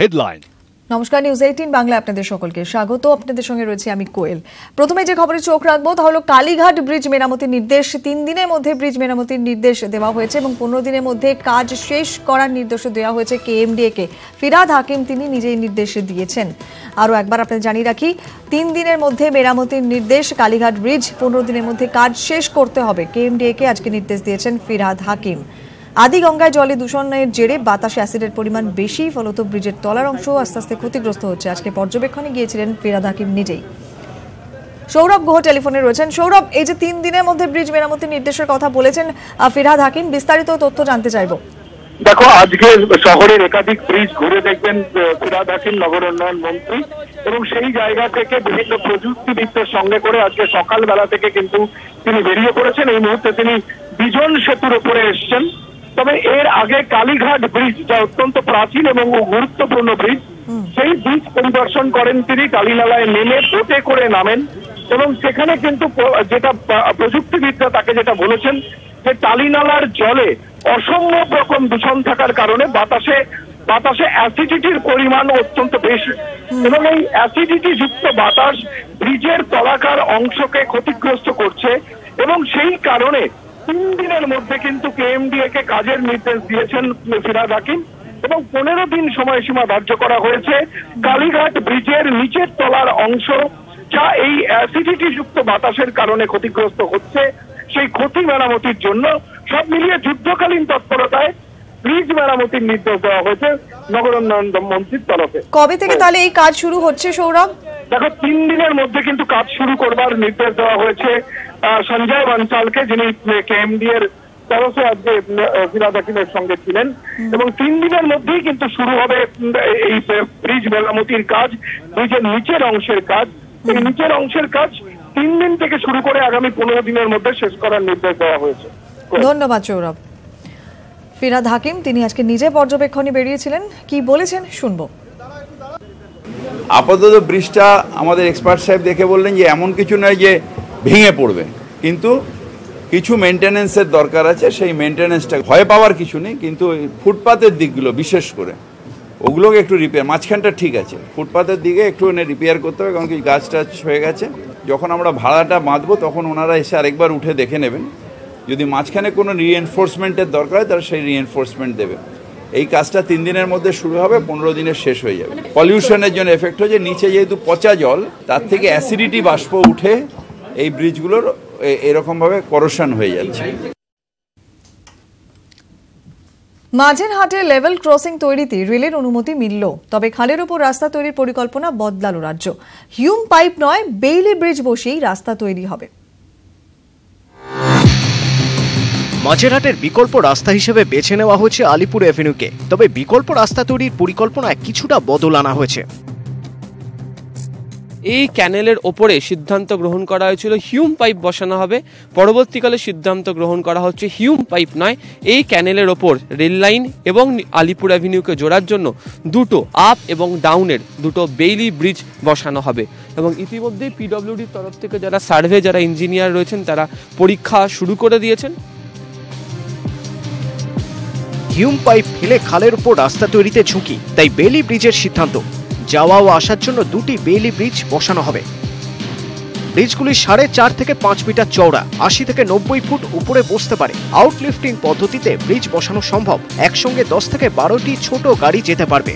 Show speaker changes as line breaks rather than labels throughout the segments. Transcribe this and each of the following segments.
Headline.
নমস্কার, news 18 Bangla আপনাদের সকলকে স্বাগত। আপনাদের সঙ্গে রয়েছে আমি কোয়েল। প্রথমে যে খবরে চোখ রাখবো তা হলো কালীঘাট ব্রিজ মেরামতির নির্দেশ। 3 দিনের মধ্যে ব্রিজ মেরামতির নির্দেশ দেওয়া হয়েছে এবং 15 দিনের মধ্যে কাজ শেষ করার নির্দেশ দেওয়া হয়েছে কেএমডিএ কে। ফিরহাদ হাকিম তিনি নিজেই নির্দেশ দিয়েছেন। আরও একবার আপনাদের জানিয়ে রাখি, 3 দিনের মধ্যে মেরামতির নির্দেশ। কালীঘাট ব্রিজ 15 দিনের মধ্যে কাজ শেষ করতে হবে, কেএমডিএ কে আজকে নির্দেশ দিয়েছেন ফিরহাদ হাকিম। আদিগঙ্গায় জলে দূষণের জেরে বাতাসে অ্যাসিডের পরিমাণ বেশি, ফলত ব্রিজের তলার অংশ আস্তে আস্তে ক্ষতিগ্রস্ত হচ্ছে। আজকে পর্যবেক্ষণে গিয়েছিলেন ফিরহাদ হাকিম নিজেই। সৌরভ গুহ টেলিফোনে রয়েছেন। সৌরভ, এই যে 3 দিনের মধ্যে ব্রিজ মেরামতির নির্দেশের কথা বলেছেন ফিরহাদ হাকিম, বিস্তারিত তথ্য জানতে চাইব।
দেখো, আজকে শহরের একাধিক ব্রিজ ঘুরে দেখবেন ফিরহাদ হাকিম, নগর উন্নয়ন মন্ত্রী, এবং সেই জায়গা থেকে বিভিন্ন প্রযুক্তিবিদদের সঙ্গে করে আজকে সকালবেলা থেকে কিন্তু তিনি বেরিয়ে পড়েছেন। এই মুহূর্তে তিনি বিজন সেতুর উপরে এসছেন। তবে এর আগে কালীঘাট ব্রিজ, যা অত্যন্ত প্রাচীন এবং গুরুত্বপূর্ণ ব্রিজ, সেই ব্রিজ পরিদর্শন করেন তিনি। কালীনালায় নেমে বোটে করে নামেন এবং সেখানে কিন্তু যেটা প্রযুক্তিবিদরা তাকে যেটা বলেছেন যে টালিনালার জলে অসম্ভব রকম দূষণ থাকার কারণে বাতাসে অ্যাসিডিটির পরিমাণ অত্যন্ত বেশি এবং এই অ্যাসিডিটি যুক্ত বাতাস ব্রিজের তলাকার অংশকে ক্ষতিগ্রস্ত করছে এবং সেই কারণে 3 দিনের মধ্যে কিন্তু কেএমডিএ কে কাজের নির্দেশ দিয়েছেন ফিরহাদ হাকিম এবং 15 দিন সময়সীমা ধার্য করা হয়েছে। কালীঘাট ব্রিজের নিচের তলার অংশ, যা এই অ্যাসিডিটি যুক্ত বাতাসের কারণে ক্ষতিগ্রস্ত হচ্ছে, সেই ক্ষতি মেরামতির জন্য সব মিলিয়ে যুদ্ধকালীন তৎপরতায় ব্রিজ মেরামতির নির্দেশ দেওয়া হয়েছে নগর উন্নয়ন মন্ত্রীর তরফে।
কবে থেকে তাহলে এই কাজ শুরু হচ্ছে সৌরভ?
দেখো, 3 দিনের মধ্যে কিন্তু কাজ শুরু করবার নির্দেশ দেওয়া হয়েছে সঞ্জয় বানসালকে, যিনি কেএমডিএ এর তরফে আজকে ফিরহাদ হাকিমের সঙ্গে ছিলেন, এবং 3 দিনের মধ্যেই কিন্তু শুরু হবে এই ব্রিজ মেরামতির কাজ। ব্রিজের নিচের অংশের কাজ, এই নিচের অংশের কাজ 3 দিন থেকে শুরু করে আগামী 15 দিনের মধ্যে শেষ করার নির্দেশ দেওয়া হয়েছে।
ধন্যবাদ সৌরভ। ফিরহাদ হাকিম তিনি আজকে নিজে পর্যবেক্ষণে বেরিয়েছিলেন, কি বলেছেন শুনবো।
আপাতত ব্রিজটা আমাদের এক্সপার্ট সাহেব দেখে বললেন যে এমন কিছু নয় যে ভেঙে পড়বে, কিন্তু কিছু মেনটেন্যান্সের দরকার আছে। সেই মেনটেন্যান্সটা ভয় পাওয়ার কিছু নেই, কিন্তু ফুটপাতের দিকগুলো বিশেষ করে ওগুলোকে একটু রিপেয়ার, মাঝখানটা ঠিক আছে, ফুটপাতের দিকে একটু রিপেয়ার করতে হবে, কারণ কি গাছ টাছ হয়ে গেছে। যখন আমরা ভাড়াটা বাঁধবো তখন ওনারা এসে আরেকবার উঠে দেখে নেবেন, যদি মাঝখানে কোনো রিএনফোর্সমেন্টের দরকার হয় তাহলে সেই রিএনফোর্সমেন্ট দেবে। এই কাজটা 3 দিনের মধ্যে শুরু হবে, 15 দিনে শেষ হয়ে যাবে। পলিউশনের জন্য এফেক্ট হচ্ছে, নিচে যেহেতু পচা জল, তার থেকে অ্যাসিডিটি বাষ্প উঠে এই ব্রিজগুলোর এরকমভাবে করোশন হয়ে যাচ্ছে।
মাঝেরহাটে লেভেল ক্রসিং তৈরিতে রেলের অনুমতি মিলল, তবে খালের উপর রাস্তা তৈরির পরিকল্পনা বদলালো রাজ্য। হিউম পাইপ নয়, বেইলি ব্রিজ বসেই রাস্তা তৈরি হবে।
মাঝেরহাটের বিকল্প রাস্তা হিসেবে বেছে নেওয়া হয়েছে আলিপুর এভিনিউকে, তবে বিকল্প রাস্তা তৈরির পরিকল্পনায় কিছুটা বদল আনা হয়েছে।
এই ক্যানেলের ওপরে সিদ্ধান্ত গ্রহণ করা হয়েছিল হিউম পাইপ বসানো হবে, পরবর্তীকালে সিদ্ধান্ত গ্রহণ করা হচ্ছে হিউম পাইপ নয়, এই ক্যানেলের ওপর রেল লাইন এবং আলিপুর অ্যাভিনিউকে জোড়ার জন্য দুটো আপ এবং ডাউনের দুটো বেইলি ব্রিজ বসানো হবে। এবং ইতিমধ্যেই পিডব্লিউডির তরফ থেকে যারা ইঞ্জিনিয়ার রয়েছেন তারা পরীক্ষা শুরু করে দিয়েছেন।
হিউম পাইপ ফেলে খালের উপর রাস্তা তৈরিতে ঝুঁকি, তাই বেইলি ব্রিজের সিদ্ধান্ত। যাওয়া ও আসার জন্য 2টি বেইলি ব্রিজ বসানো হবে। ব্রিজগুলি 4.5 থেকে 5 মিটার চওড়া, 80 থেকে 90 ফুট উপরে বসতে পারে। আউটলিফটিং পদ্ধতিতে ব্রিজ বসানো সম্ভব। একসঙ্গে 10 থেকে 12টি ছোট গাড়ি যেতে পারবে।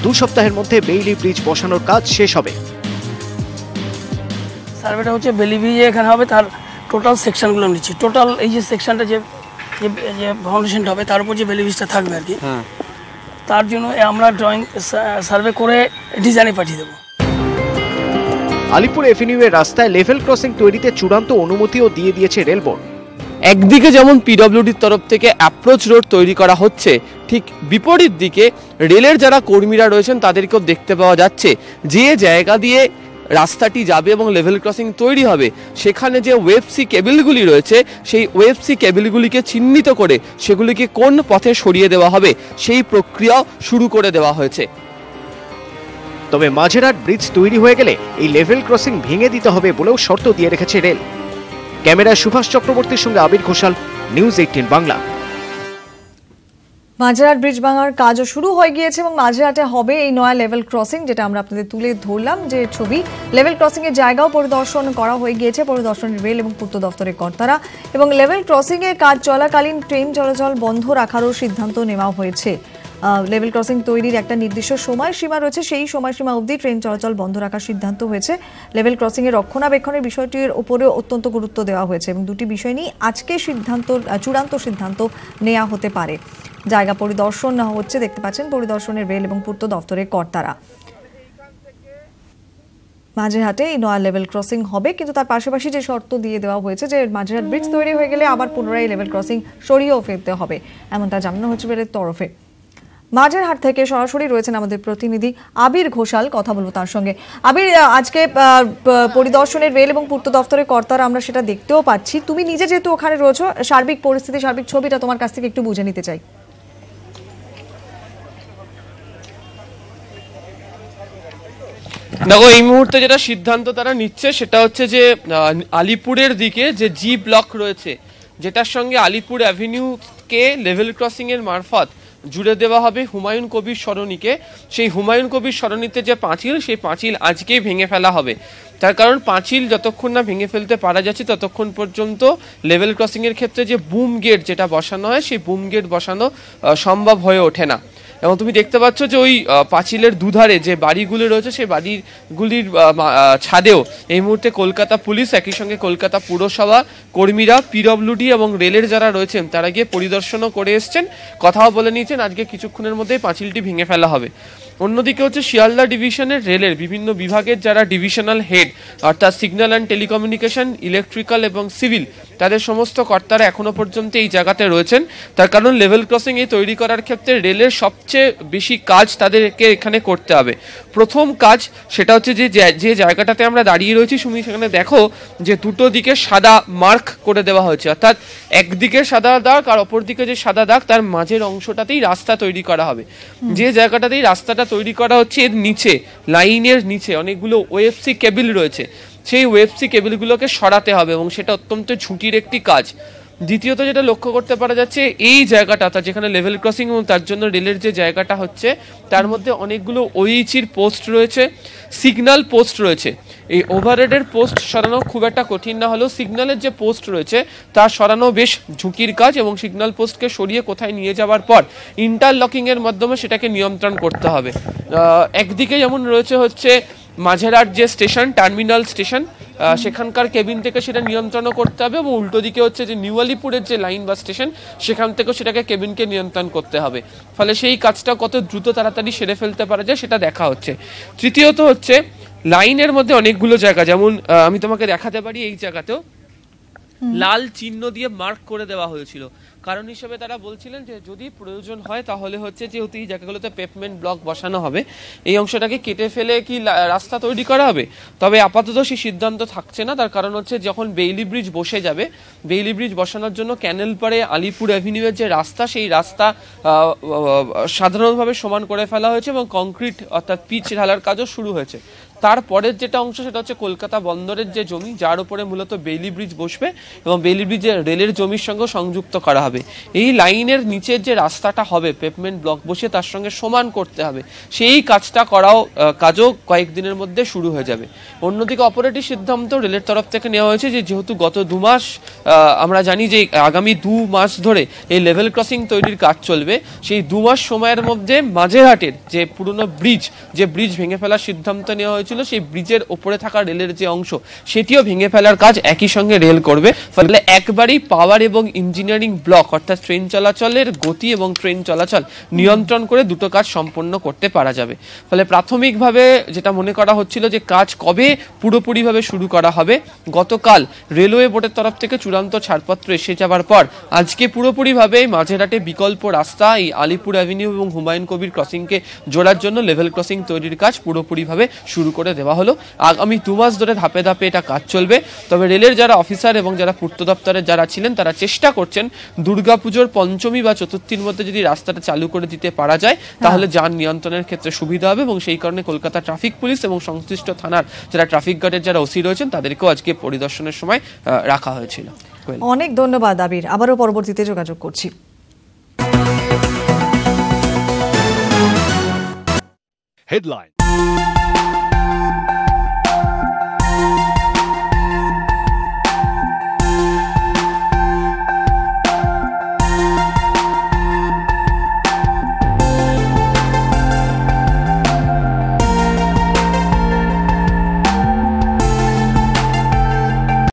2 সপ্তাহের মধ্যে বেইলি ব্রিজ বসানোর কাজ শেষ হবে।
সার্ভেটা হচ্ছে বেইলি ব্রিজ এখানে হবে, তার টোটাল সেকশনগুলো নিচ্ছি। টোটাল এই যে সেকশনটা যে ফাউন্ডেশনটা হবে তার উপর যে বেইলি ব্রিজটা থাকবে আর কি, তার জন্য আমরা ড্রয়িং সার্ভে করে ডিজাইনে পাঠিয়ে দেবো।
আলিপুর এভিনিউয়ের রাস্তায় লেভেল ক্রসিং তৈরিতে চূড়ান্ত অনুমতিও দিয়ে দিয়েছে রেল বোর্ড।
একদিকে যেমন পিডব্লিউডির তরফ থেকে অ্যাপ্রোচ রোড তৈরি করা হচ্ছে, ঠিক বিপরীত দিকে রেলের যারা কর্মীরা রয়েছেন তাদেরকেও দেখতে পাওয়া যাচ্ছে যে জায়গা দিয়ে রাস্তাটি যাবে এবং লেভেল ক্রসিং তৈরি হবে সেখানে যে ওয়েবসি কেবলগুলি রয়েছে সেই ওয়েবসি কেবলগুলিকে চিহ্নিত করে সেগুলিকে কোন পথে সরিয়ে দেওয়া হবে সেই প্রক্রিয়া শুরু করে দেওয়া হয়েছে।
তবে মাঝেরহাট ব্রিজ তৈরি হয়ে গেলে এই লেভেল ক্রসিং ভেঙে দিতে হবে বলেও শর্ত দিয়ে রেখেছে রেল। ক্যামেরায় সুভাষ চক্রবর্তীর সঙ্গে আবির ঘোষাল, নিউজ 18 বাংলা।
মাঝেরহাট ব্রিজ ভাঙার কাজও শুরু হয়ে গিয়েছে এবং মাঝেরহাটে হবে এই নয়া লেভেল ক্রসিং, যেটা আমরা আপনাদের তুলে ধরলাম যে ছবি। লেভেল ক্রসিং এর জায়গাও পরিদর্শন করা হয়ে গিয়েছে পরিদর্শনের রেল এবং পূর্ত দপ্তরের কর্তারা, এবং লেভেল ক্রসিং এর কাজ চলাকালীন ট্রেন চলাচল বন্ধ রাখারও সিদ্ধান্ত নেওয়া হয়েছে। লেভেল ক্রসিং তৈরির একটা নির্দিষ্ট সময়সীমা রয়েছে, সেই সময়সীমা অবধি ট্রেন চলাচল বন্ধ রাখার সিদ্ধান্ত হয়েছে। লেভেল ক্রসিং এর রক্ষণাবেক্ষণের বিষয়টির উপরেও অত্যন্ত গুরুত্ব দেওয়া হয়েছে এবং দুটি বিষয় নিয়ে আজকে চূড়ান্ত সিদ্ধান্ত নেওয়া হতে পারে। জায়গা পরিদর্শন হচ্ছে, দেখতে পাচ্ছেন পরিদর্শনের রেল এবং পূর্ত দপ্তরের কর্তারা। মাঝেরহাটে এই নয়া লেভেল ক্রসিং হবে, কিন্তু তার পাশাপাশি যে শর্ত দিয়ে দেওয়া হয়েছে যে মাঝেরহাট ব্রিজ তৈরি হয়ে গেলে আবার পুনরায় লেভেল ক্রসিং সরিয়েও ফেলতে হবে, এমনটা জানানো হচ্ছে রেলের তরফে। মাঝেরহাট থেকে সরাসরি রয়েছেন আমাদের প্রতিনিধি আবির ঘোষাল, কথা বলবো তার সঙ্গে। আবির, আজকে পরিদর্শনের রেল এবং পূর্ত দপ্তরের কর্তারা আমরা সেটা দেখতেও পাচ্ছি, তুমি নিজে যেহেতু ওখানে রয়েছো, সার্বিক পরিস্থিতি, সার্বিক ছবিটা তোমার কাছ থেকে একটু বুঝে নিতে চাই।
দেখো, এই মুহূর্তে যেটা সিদ্ধান্ত তারা নিচ্ছে সেটা হচ্ছে যে আলিপুরের দিকে যে জি ব্লক রয়েছে, যেটার সঙ্গে আলিপুর অ্যাভিনিউকে লেভেল ক্রসিং এর মারফত জুড়ে দেওয়া হবে হুমায়ুন কবির সরণিকে। সেই হুমায়ুন কবির সরণিতে যে পাঁচিল, সেই পাঁচিল আজকেই ভেঙে ফেলা হবে। তার কারণ পাঁচিল যতক্ষণ না ভেঙে ফেলতে পারা যাচ্ছে ততক্ষণ পর্যন্ত লেভেল ক্রসিং এর ক্ষেত্রে যে বুম গেট যেটা বসানো হয়, সেই বুম গেট বসানো সম্ভব হয়ে ওঠে না। এবং তুমি দেখতে পাচ্ছ যে ওই পাঁচিলের দুধারে যে বাড়িগুলি রয়েছে, সেই বাড়িগুলির ছাদেও এই মুহূর্তে কলকাতা পুলিশ, একই সঙ্গে কলকাতা পুরসভা কর্মীরা, পিডব্লিউডি এবং রেলের যারা রয়েছেন তারা গিয়ে পরিদর্শনও করে এসছেন, কথাও বলে নিয়েছেন আজকে কিছুক্ষণের মধ্যেই পাঁচিলটি ভেঙে ফেলা হবে। অন্যদিকে হচ্ছে শিয়ালদা ডিভিশনের রেলের বিভিন্ন বিভাগের যারা ডিভিশনাল হেড, অর্থাৎ সিগন্যাল অ্যান্ড টেলিকমিউনিকেশন, ইলেকট্রিক্যাল এবং সিভিল, তাদের সমস্ত কর্তারা এখনো পর্যন্ত এই জায়গাতে রয়েছেন। তার কারণ লেভেল ক্রসিং এই তৈরি করার ক্ষেত্রে রেলের সবচেয়ে বেশি কাজ তাদেরকে এখানে করতে হবে। প্রথম কাজ সেটা হচ্ছে যে জায়গাটাতে আমরা দাঁড়িয়ে রয়েছি, তুমি সেখানে দেখো যে দুটো দিকে সাদা মার্ক করে দেওয়া হয়েছে, অর্থাৎ একদিকে সাদা দাগ আর অপর দিকে যে সাদা দাগ, তার মাঝের অংশটাতেই রাস্তা তৈরি করা হবে। যে জায়গাটাতেই রাস্তাটা তৈরি করা হচ্ছে, এর নিচে, লাইনের নিচে অনেকগুলো ওএফসি কেবল রয়েছে, সেই ওএফসি কেবলগুলোকে সরাতে হবে এবং সেটা অত্যন্ত ঝুঁকির একটি কাজ। দ্বিতীয়ত যেটা লক্ষ্য করতে পারা যাচ্ছে, এই জায়গাটা অর্থাৎ যেখানে লেভেল ক্রসিং এবং তার জন্য রেলের যে জায়গাটা হচ্ছে, তার মধ্যে অনেকগুলো ওইচির পোস্ট রয়েছে, সিগন্যাল পোস্ট রয়েছে। এই ওভারহেডের পোস্ট সরানো খুব একটা কঠিন না হলেও সিগন্যালের যে পোস্ট রয়েছে তা সরানো বেশ ঝুঁকির কাজ, এবং সিগন্যাল পোস্টকে সরিয়ে কোথায় নিয়ে যাওয়ার পর ইন্টারলকিং এর মাধ্যমে সেটাকে নিয়ন্ত্রণ করতে হবে। একদিকে যেমন রয়েছে হচ্ছে মাঝেরহাট যে স্টেশন, টার্মিনাল স্টেশন, সেখানকার কেবিন থেকে সেটা নিয়ন্ত্রণও করতে হবে, এবং উল্টো দিকে হচ্ছে যে নিউ আলিপুরের যে লাইন বা স্টেশন, সেখান থেকেও সেটাকে কেবিনকে নিয়ন্ত্রণ করতে হবে। ফলে সেই কাজটা কত দ্রুত তাড়াতাড়ি সেরে ফেলতে পারা যায় সেটা দেখা হচ্ছে। তৃতীয়ত হচ্ছে লাইনের মধ্যে অনেকগুলো জায়গা, যেমন আমি তোমাকে দেখাতে পারি, এই জায়গাতেও লাল চিহ্ন দিয়ে মার্ক করে দেওয়া হয়েছিল। কারণ হিসেবে তারা বলছিলেন যে যদি প্রয়োজন হয় তাহলে হচ্ছে যেহেতু এই জায়গাগুলোতে পেভমেন্ট ব্লক বসানো হবে, এই অংশটাকে কেটে ফেলে কি রাস্তা তৈরি করা হবে। তবে আপাতত সেই সিদ্ধান্ত থাকছে না, তার কারণ হচ্ছে যখন বেইলি ব্রিজ বসে যাবে, বেইলি ব্রিজ বসানোর জন্য ক্যানেল পাড়ে আলিপুর অ্যাভিনিউয়ের যে রাস্তা, সেই রাস্তা সাধারণভাবে সমান করে ফেলা হয়েছে এবং কংক্রিট অর্থাৎ পিচ ঢালার কাজও শুরু হয়েছে। তারপরের যেটা অংশ সেটা হচ্ছে কলকাতা বন্দরের যে জমি, যার উপরে মূলত বেইলি ব্রিজ বসবে এবং বেইলি ব্রিজে রেলের জমির সঙ্গে সংযুক্ত করা হবে। এই লাইনের নিচের যে রাস্তাটা হবে পেভমেন্ট ব্লক বসে তার সঙ্গে সমান করতে হবে, সেই কাজটা কাজও কয়েকদিনের মধ্যে শুরু হয়ে যাবে। অন্যদিকে অপারেটিভ সিদ্ধান্ত রেলের তরফ থেকে নেওয়া হয়েছে যে যেহেতু গত 2 মাস আমরা জানি যে আগামী 2 মাস ধরে এই লেভেল ক্রসিং তৈরির কাজ চলবে, সেই 2 মাস সময়ের মধ্যে মাঝেরহাটের যে পুরনো ব্রিজ, যে ব্রিজ ভেঙে ফেলার সিদ্ধান্ত নেওয়া হয়েছিল, সেই ব্রিজের ওপরে থাকা রেলের যে অংশ সেটিও ভেঙে ফেলার কাজ একই সঙ্গে রেল করবে। ফলে একবারই পাওয়ার এবং ইঞ্জিনিয়ারিং ব্লক অর্থাৎ ট্রেন চলাচলের গতি এবং ট্রেন চলাচল নিয়ন্ত্রণ করে দুটো কাজ সম্পন্ন করতে পারা যাবে। ফলে প্রাথমিকভাবে যেটা মনে করা হচ্ছিল যে কাজ কবে পুরোপুরিভাবে শুরু করা হবে, গতকাল রেলওয়ে বোর্ডের তরফ থেকে চূড়ান্ত ছাড়পত্র এসে যাওয়ার পর আজকে পুরোপুরিভাবে মাঝেরহাটে বিকল্প রাস্তা এই আলিপুর অ্যাভিনিউ এবং হুমায়ুন কবির ক্রসিংকে জোড়ার জন্য লেভেল ক্রসিং তৈরির কাজ পুরোপুরিভাবে শুরু করে দেওয়া হলো। আগামী 2 মাস ধরে ধাপে ধাপে এটা কাজ চলবে। তবে রেলের যারা অফিসার এবং যারা পূর্ত দপ্তরের যারা ছিলেন তারা চেষ্টা করছেন দুর্গাপুজোর পঞ্চমী বা চতুর্থীর মধ্যে যদি রাস্তাটা চালু করে দিতে পারা যায় তাহলে যান নিয়ন্ত্রণের ক্ষেত্রে সুবিধা হবে, এবং সেই কারণে কলকাতা ট্রাফিক পুলিশ এবং সংশ্লিষ্ট থানার যারা ট্রাফিক গার্ডের যারা ওসি রয়েছেন তাদেরকেও আজকে পরিদর্শনের সময় রাখা হয়েছিল।
অনেক ধন্যবাদ আবির, আবারও পরবর্তীতে যোগাযোগ করছি।
headline